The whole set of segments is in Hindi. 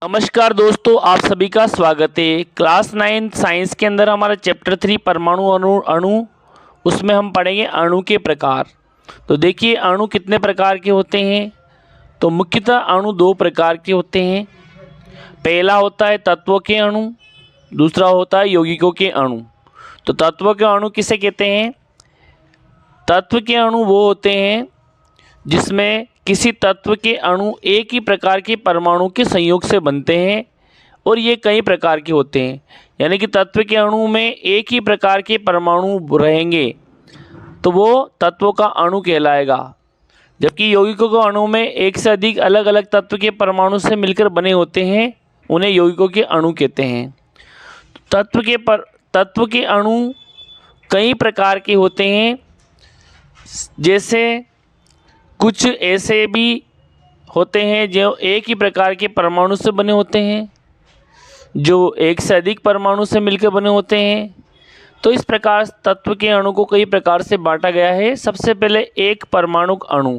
नमस्कार दोस्तों, आप सभी का स्वागत है। क्लास 9 साइंस के अंदर हमारा चैप्टर 3 परमाणु अणु उसमें हम पढ़ेंगे अणु के प्रकार। तो देखिए अणु कितने प्रकार के होते हैं। तो मुख्यतः अणु दो प्रकार के होते हैं। पहला होता है तत्वों के अणु, दूसरा होता है यौगिकों के अणु। तो तत्वों के अणु किसे कहते हैं? तत्व के अणु वो होते हैं जिसमें किसी तत्व के अणु एक ही प्रकार के परमाणु के संयोग से बनते हैं और ये कई प्रकार के होते हैं। यानी कि तत्व के अणु में एक ही प्रकार के परमाणु रहेंगे तो वो तत्वों का अणु कहलाएगा। जबकि यौगिकों के अणु में एक से अधिक अलग अलग तत्व के परमाणु से मिलकर बने होते हैं, उन्हें यौगिकों के अणु कहते हैं। तत्व के अणु कई प्रकार के होते हैं। जैसे कुछ ऐसे भी होते हैं जो एक ही प्रकार के परमाणु से बने होते हैं, जो एक से अधिक परमाणु से मिलकर बने होते हैं। तो इस प्रकार तत्व के अणु को कई प्रकार से बांटा गया है। सबसे पहले एक परमाणुक अणु,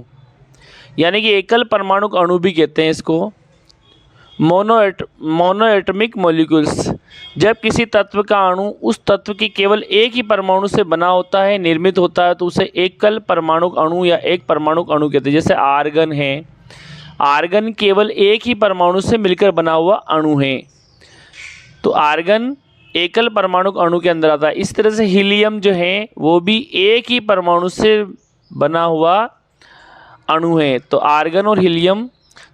यानी कि एकल परमाणुक अणु भी कहते हैं इसको। मोनोएटमिक मॉलिक्यूल्स, जब किसी तत्व का अणु उस तत्व के केवल एक ही परमाणु से बना होता है, निर्मित होता है, तो उसे एकल परमाणुक अणु या एक परमाणुक अणु कहते हैं। जैसे आर्गन है, आर्गन केवल एक ही परमाणु से मिलकर बना हुआ अणु है, तो आर्गन एकल परमाणुक अणु के अंदर आता है। इस तरह से हीलियम जो है वो भी एक ही परमाणु से बना हुआ अणु है, तो आर्गन और हीलियम।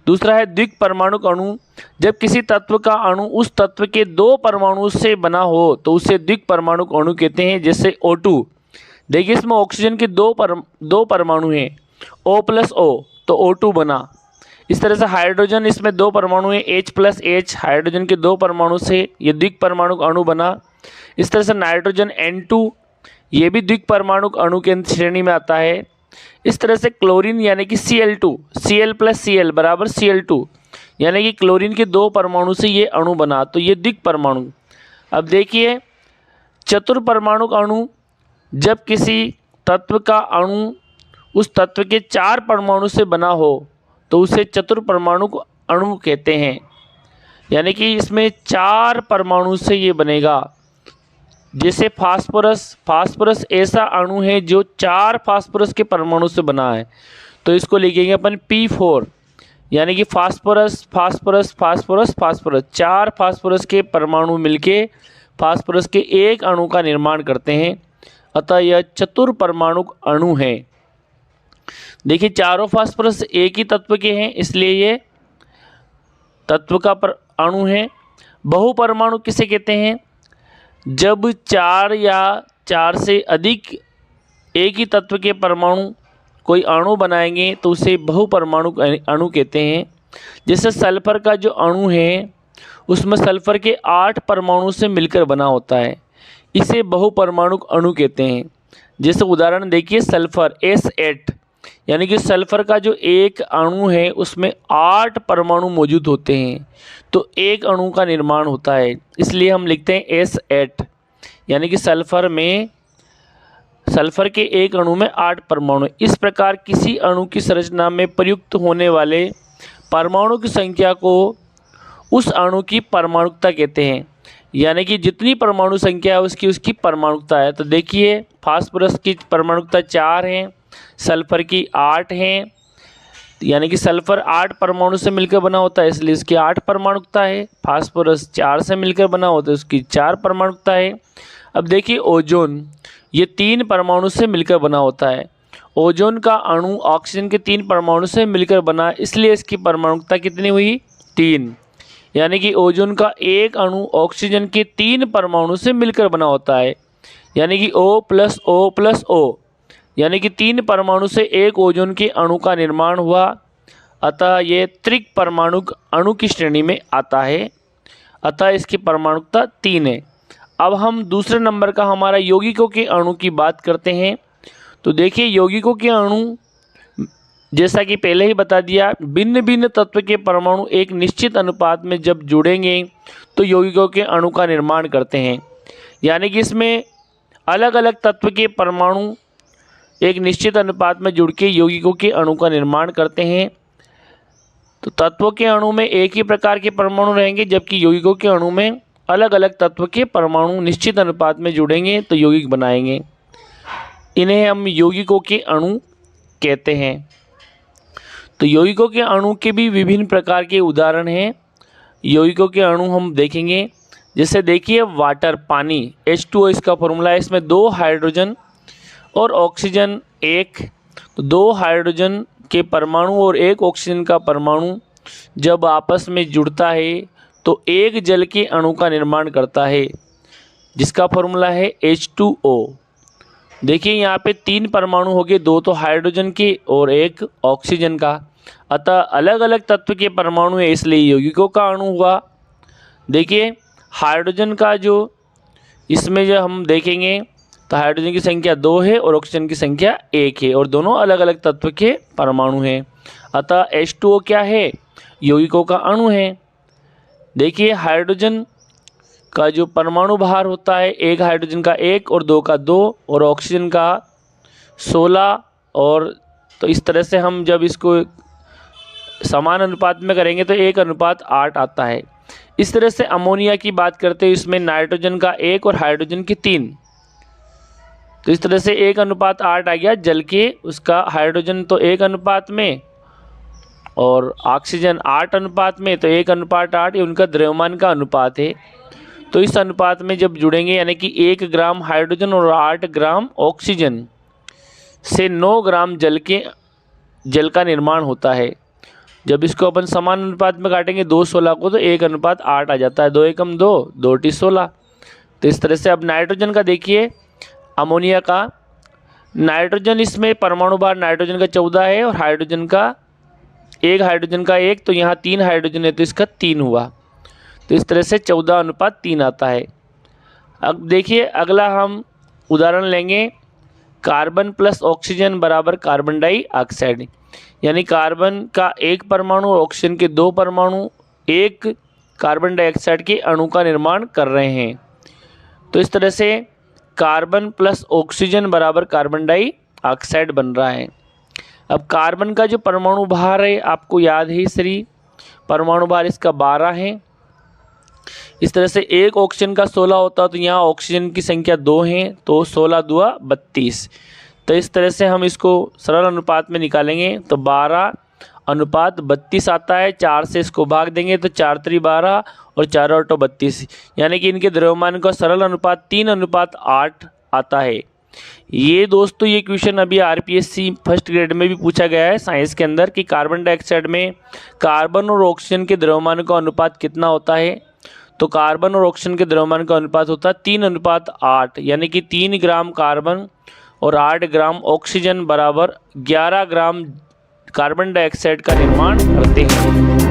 दूसरा है द्विक परमाणुक अणु, जब किसी तत्व का अणु उस तत्व के दो परमाणु से बना हो तो उसे द्विक परमाणुक अणु कहते हैं। जैसे O2, देखिए इसमें ऑक्सीजन के दो परमाणु हैं, O+O, तो O2 बना। इस तरह से हाइड्रोजन, इसमें दो परमाणु हैं, H+H, हाइड्रोजन के दो परमाणु से ये द्विक परमाणुक अणु बना। इस तरह से नाइट्रोजन N2, ये भी द्विक परमाणुक अणु के श्रेणी में आता है। इस तरह से क्लोरीन यानी कि Cl2, Cl+Cl बराबर Cl2, यानी कि क्लोरीन के दो परमाणु से ये अणु बना, तो ये द्विक परमाणु। अब देखिए चतुर्परमाणुक अणु, जब किसी तत्व का अणु उस तत्व के चार परमाणु से बना हो तो उसे चतुर्परमाणुक अणु कहते हैं। यानी कि इसमें चार परमाणु से ये बनेगा। जैसे फास्फोरस ऐसा अणु है जो चार फास्फोरस के परमाणु से बना है, तो इसको लिखेंगे अपन P4, यानी कि फास्फोरस फास्फोरस फास्फोरस फास्फोरस, चार फास्फोरस के परमाणु मिलके फास्फोरस के एक अणु का निर्माण करते हैं, अतः यह चतुर्परमाणुक अणु है। देखिए चारों फास्फोरस एक ही तत्व के हैं, इसलिए ये तत्व का अणु है। बहुपरमाणु किसे कहते हैं? जब चार या चार से अधिक एक ही तत्व के परमाणु कोई अणु बनाएंगे तो उसे बहुपरमाणु अणु कहते हैं। जैसे सल्फर का जो अणु है उसमें सल्फर के 8 परमाणु से मिलकर बना होता है, इसे बहुपरमाणुक अणु कहते हैं। जैसे उदाहरण देखिए सल्फर S8, यानी कि सल्फर का जो एक अणु है उसमें 8 परमाणु मौजूद होते हैं, तो एक अणु का निर्माण होता है, इसलिए हम लिखते हैं S8, यानी कि सल्फर के एक अणु में 8 परमाणु। इस प्रकार किसी अणु की संरचना में प्रयुक्त होने वाले परमाणु की संख्या को उस अणु की परमाणुकता कहते हैं। यानी कि जितनी परमाणु संख्या है उसकी परमाणुकता है। तो देखिए फास्फोरस की परमाणुकता 4 है, सल्फर की 8 हैं, यानी कि सल्फर 8 परमाणु से मिलकर बना होता है, इसलिए इसकी 8 परमाणुकता है। फास्फोरस 4 से मिलकर बना होता है, उसकी 4 परमाणुकता है। अब देखिए ओजोन, ये 3 परमाणु से मिलकर बना होता है। ओजोन का अणु ऑक्सीजन के 3 परमाणु से मिलकर बना, इसलिए इसकी परमाणुकता कितनी हुई? 3, यानी कि ओजोन का एक अणु ऑक्सीजन के 3 परमाणु से मिलकर बना होता है, यानी कि O+O+O, यानी कि 3 परमाणु से एक ओजोन के अणु का निर्माण हुआ, अतः ये त्रिक परमाणुक अणु की श्रेणी में आता है, अतः इसकी परमाणुकता 3 है। अब हम दूसरे नंबर का हमारा यौगिकों के अणु की बात करते हैं। तो देखिए यौगिकों के अणु, जैसा कि पहले ही बता दिया, भिन्न भिन्न तत्व के परमाणु एक निश्चित अनुपात में जब जुड़ेंगे तो यौगिकों के अणु का निर्माण करते हैं। यानी कि इसमें अलग अलग तत्व के परमाणु एक निश्चित अनुपात में जुड़ के यौगिकों के अणु का निर्माण करते हैं। तो तत्वों के अणु में एक ही प्रकार के परमाणु रहेंगे, जबकि यौगिकों के अणु में अलग अलग तत्व के परमाणु निश्चित अनुपात में जुड़ेंगे तो यौगिक बनाएंगे। इन्हें हम यौगिकों के अणु कहते हैं। तो यौगिकों के अणु के भी विभिन्न प्रकार के उदाहरण हैं। यौगिकों के अणु हम देखेंगे, जैसे देखिए वाटर, पानी, H2O इसका फॉर्मूला है। इसमें 2 हाइड्रोजन और ऑक्सीजन एक, तो 2 हाइड्रोजन के परमाणु और 1 ऑक्सीजन का परमाणु जब आपस में जुड़ता है तो एक जल के अणु का निर्माण करता है, जिसका फॉर्मूला है H2O। देखिए यहाँ पे 3 परमाणु हो गए, 2 तो हाइड्रोजन के और 1 ऑक्सीजन का। अतः अलग अलग तत्व के परमाणु है, इसलिए यौगिकों का अणु हुआ। देखिए हाइड्रोजन का जो इसमें जो हम देखेंगे तो हाइड्रोजन की संख्या 2 है और ऑक्सीजन की संख्या 1 है और दोनों अलग अलग तत्व के परमाणु हैं। अतः H2O क्या है? यौगिकों का अणु है। देखिए हाइड्रोजन का जो परमाणु भार होता है, एक हाइड्रोजन का 1 और 2 का 2 और ऑक्सीजन का 16, और तो इस तरह से हम जब इसको समान अनुपात में करेंगे तो 1:8 आता है। इस तरह से अमोनिया की बात करते हैं, इसमें नाइट्रोजन का 1 और हाइड्रोजन की 3, तो इस तरह से 1:8 आ गया जल के उसका। हाइड्रोजन तो 1 अनुपात में और ऑक्सीजन 8 अनुपात में, तो 1:8 ये उनका द्रव्यमान का अनुपात है। तो इस अनुपात में जब जुड़ेंगे, यानी कि 1 ग्राम हाइड्रोजन और 8 ग्राम ऑक्सीजन से 9 ग्राम जल का निर्माण होता है। जब इसको अपन समान अनुपात में काटेंगे 2:16 को, तो 1:8 आ जाता है। 2 एकम 2, 2 16। तो इस तरह से अब नाइट्रोजन का देखिए, अमोनिया का नाइट्रोजन, इसमें परमाणु भार नाइट्रोजन का 14 है और हाइड्रोजन का हाइड्रोजन का 1, तो यहाँ 3 हाइड्रोजन है तो इसका 3 हुआ। तो इस तरह से 14:3 आता है। अब देखिए अगला हम उदाहरण लेंगे, कार्बन प्लस ऑक्सीजन बराबर कार्बन डाइऑक्साइड, यानी कार्बन का 1 परमाणु और ऑक्सीजन के 2 परमाणु एक कार्बन डाइऑक्साइड के अणु का निर्माण कर रहे हैं। तो इस तरह से कार्बन प्लस ऑक्सीजन बराबर कार्बन डाइऑक्साइड बन रहा है। अब कार्बन का जो परमाणु भार है आपको याद है, श्री परमाणु भार इसका 12 है। इस तरह से 1 ऑक्सीजन का 16 होता है, तो यहाँ ऑक्सीजन की संख्या 2 है, तो 16 दूआ 32। तो इस तरह से हम इसको सरल अनुपात में निकालेंगे तो 12:32 आता है। 4 से इसको भाग देंगे तो 4 × 3 12 और 4 × 8 32, यानी कि इनके द्रव्यमान का सरल अनुपात 3:8 आता है। ये दोस्तों ये क्वेश्चन अभी आरपीएससी फर्स्ट ग्रेड में भी पूछा गया है साइंस के अंदर कि कार्बन डाइऑक्साइड में कार्बन और ऑक्सीजन के द्रव्यमान का अनुपात कितना होता है। तो कार्बन और ऑक्सीजन के द्रव्यमान का अनुपात होता है 3:8, यानी कि 3 ग्राम कार्बन और 8 ग्राम ऑक्सीजन बराबर 11 ग्राम कार्बन डाइऑक्साइड का निर्माण करते हैं।